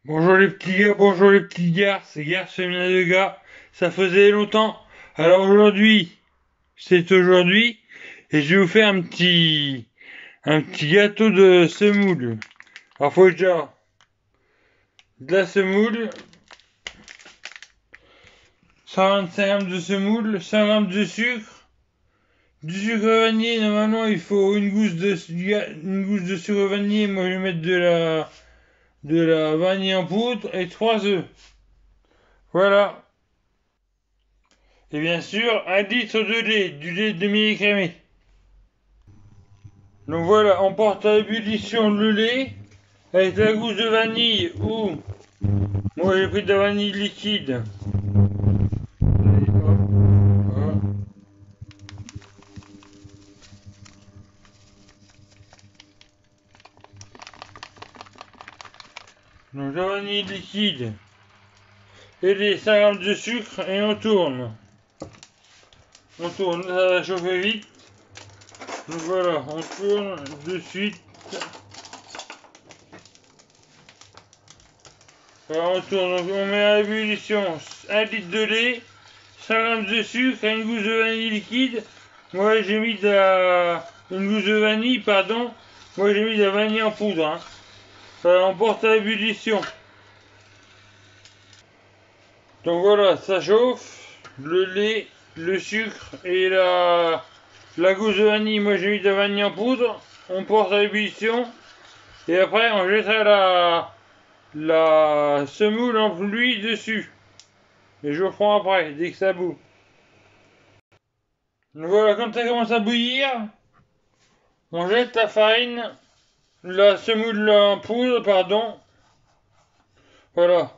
Bonjour les petits gars, bonjour les petites gars, c'est Garce Féminin de gars, ça faisait longtemps. Alors aujourd'hui, c'est aujourd'hui, et je vais vous faire un petit gâteau de semoule. Alors faut déjà de la semoule, 125 grammes de semoule, 100 grammes de sucre, du sucre vanillé, normalement il faut une gousse de sucre vanillé, moi je vais mettre de la vanille en poudre et 3 œufs. Voilà. Et bien sûr, 1 litre de lait, du lait demi-écrémé. Donc voilà, on porte à ébullition le lait avec la gousse de vanille ou moi j'ai pris de la vanille liquide. Donc la vanille liquide et les 5 grammes de sucre et on tourne. On tourne, ça va chauffer vite. Donc voilà, on tourne de suite. Alors on tourne, donc on met à ébullition 1 litre de lait, 100 grammes de sucre et une gousse de vanille liquide. Moi j'ai mis une gousse de vanille, pardon. Moi j'ai mis de la vanille en poudre. Hein. On porte à ébullition. Donc voilà, ça chauffe. Le lait, le sucre et la gousse de vanille. Moi j'ai mis de la vanille en poudre. On porte à ébullition. Et après on jettera la semoule en pluie dessus. Et je reprends après, dès que ça bout. Donc voilà, quand ça commence à bouillir, on jette la farine, la semoule en poudre, pardon. Voilà.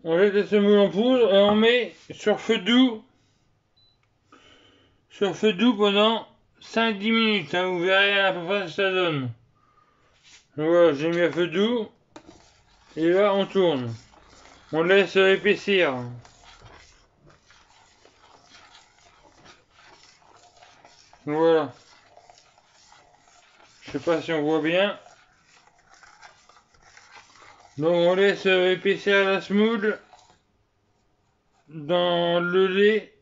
On jette la semoule en poudre et on met sur feu doux pendant 5-10 minutes. Hein, vous verrez à peu près ce que ça donne. Donc voilà, j'ai mis à feu doux. Et là, on tourne. On laisse épaissir. Donc voilà. Je sais pas si on voit bien. Donc on laisse épaissir la semoule dans le lait.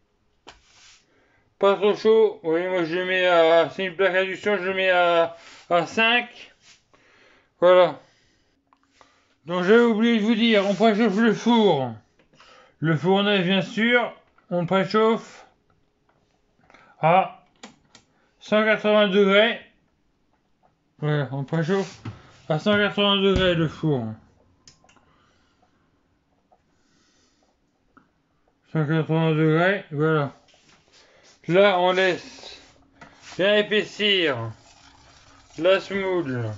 Pas trop chaud. Oui, moi je mets à. C'est une plaque à induction, je mets à 5. Voilà. Donc j'avais oublié de vous dire, on préchauffe le four. Le fourneau, bien sûr. On préchauffe à 180 degrés. Voilà, on préchauffe à 180 degrés le four. 180 degrés, voilà. Là, on laisse bien épaissir la semoule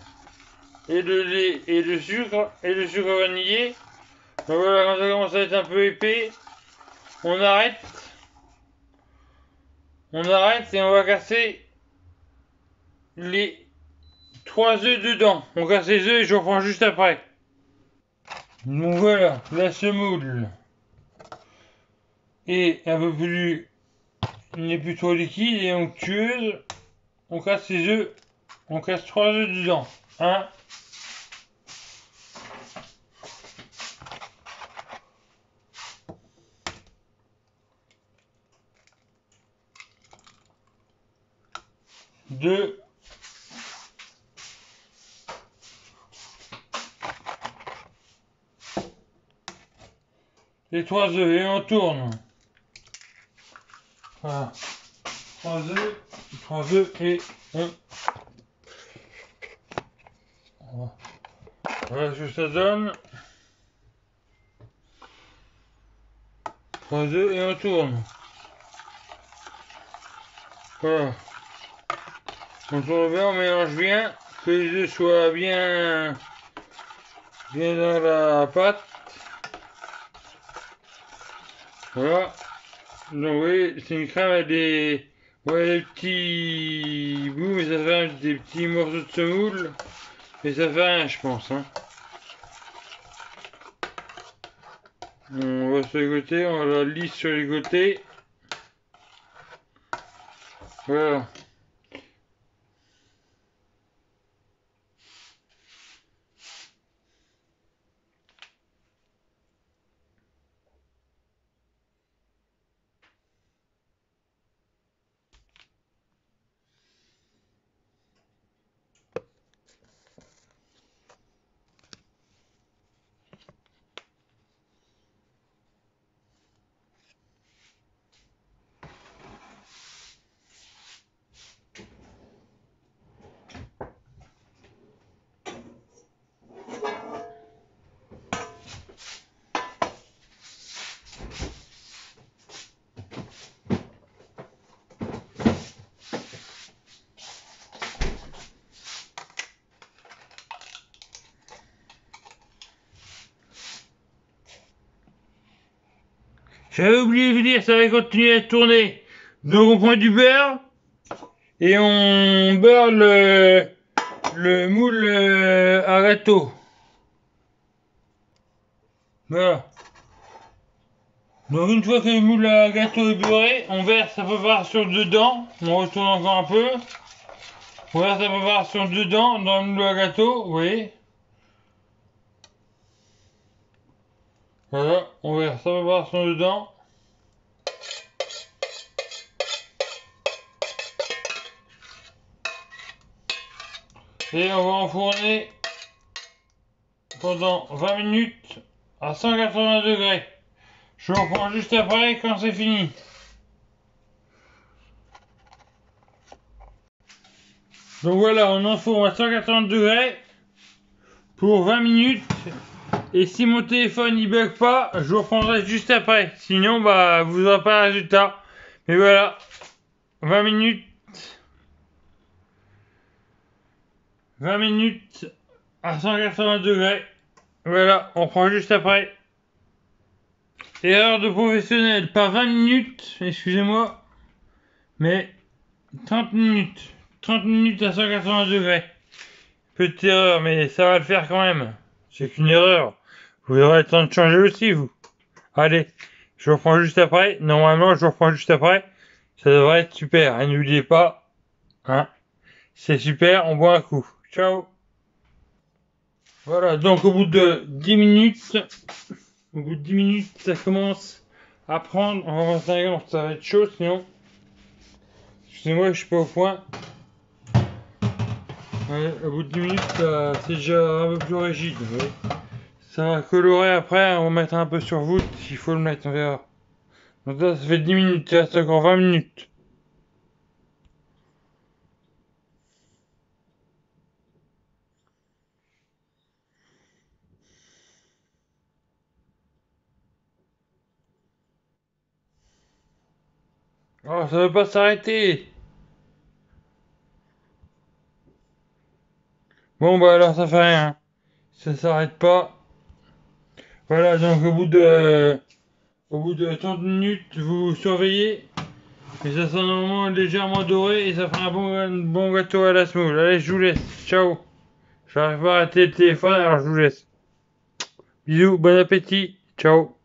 et le lait et le sucre vanillé. Donc voilà, quand ça commence à être un peu épais, on arrête. On arrête et on va casser les 3 œufs dedans. On casse les œufs et je reprends juste après. Donc voilà, la semoule est un peu plus, n'est plus trop liquide et onctueuse. On casse les œufs, on casse 3 œufs dedans. 1, 2, les 3 œufs et on tourne. Voilà, 3 œufs et on. Voilà ce que ça donne. 3 œufs et on tourne. Voilà. On tourne bien, on mélange bien, que les œufs soient bien dans la pâte. Voilà. Donc oui, c'est une crème avec des petits bouts, mais ça fait des petits morceaux de semoule. Mais ça fait rien, je pense. Hein. On va sur les côtés, on la lisse sur les côtés. Voilà. j'avais oublié de vous dire, ça va continuer à tourner. Donc on prend du beurre et on beurre le moule à gâteau. Voilà. Donc une fois que le moule à gâteau est beurré, on verse à peu près sur dedans. On retourne encore un peu. On verse à peu près sur dedans dans le moule à gâteau, vous voyez. Voilà, on verse à peu près sur dedans. Et on va enfourner pendant 20 minutes à 180 degrés. Je reprends juste après quand c'est fini. Donc voilà, on enfourne à 180 degrés pour 20 minutes. Et si mon téléphone il bug pas, je vous reprendrai juste après. Sinon, bah, vous n'aurez pas le résultat. Mais voilà, 20 minutes. 20 minutes à 180 degrés. Voilà, on prend juste après. Erreur de professionnel, pas 20 minutes, excusez-moi, mais 30 minutes. 30 minutes à 180 degrés. Petite erreur, mais ça va le faire quand même. C'est qu'une erreur. Vous aurez le temps de changer aussi, vous. Allez, je vous reprends juste après. Normalement, je vous reprends juste après. Ça devrait être super. Et n'oubliez pas, hein, c'est super, on boit un coup. Ciao. Voilà, donc au bout de 10 minutes, ça commence à prendre. On va voir ça va être chaud sinon. Excusez-moi, je suis pas au point. Ouais, au bout de 10 minutes, c'est déjà un peu plus rigide. Vous voyez. Ça va colorer après, on va mettre un peu sur voûte, s'il faut le mettre, on verra. Donc là, ça fait 10 minutes, il reste encore 20 minutes. Oh, ça veut pas s'arrêter. Bon, bah alors ça fait rien. Ça s'arrête pas. Voilà, donc au bout de 30 minutes, vous surveillez. Et ça sera normalement légèrement doré et ça fera un bon gâteau à la semoule. Allez, je vous laisse. Ciao. J'arrive pas à arrêter le téléphone, alors je vous laisse. Bisous, bon appétit. Ciao.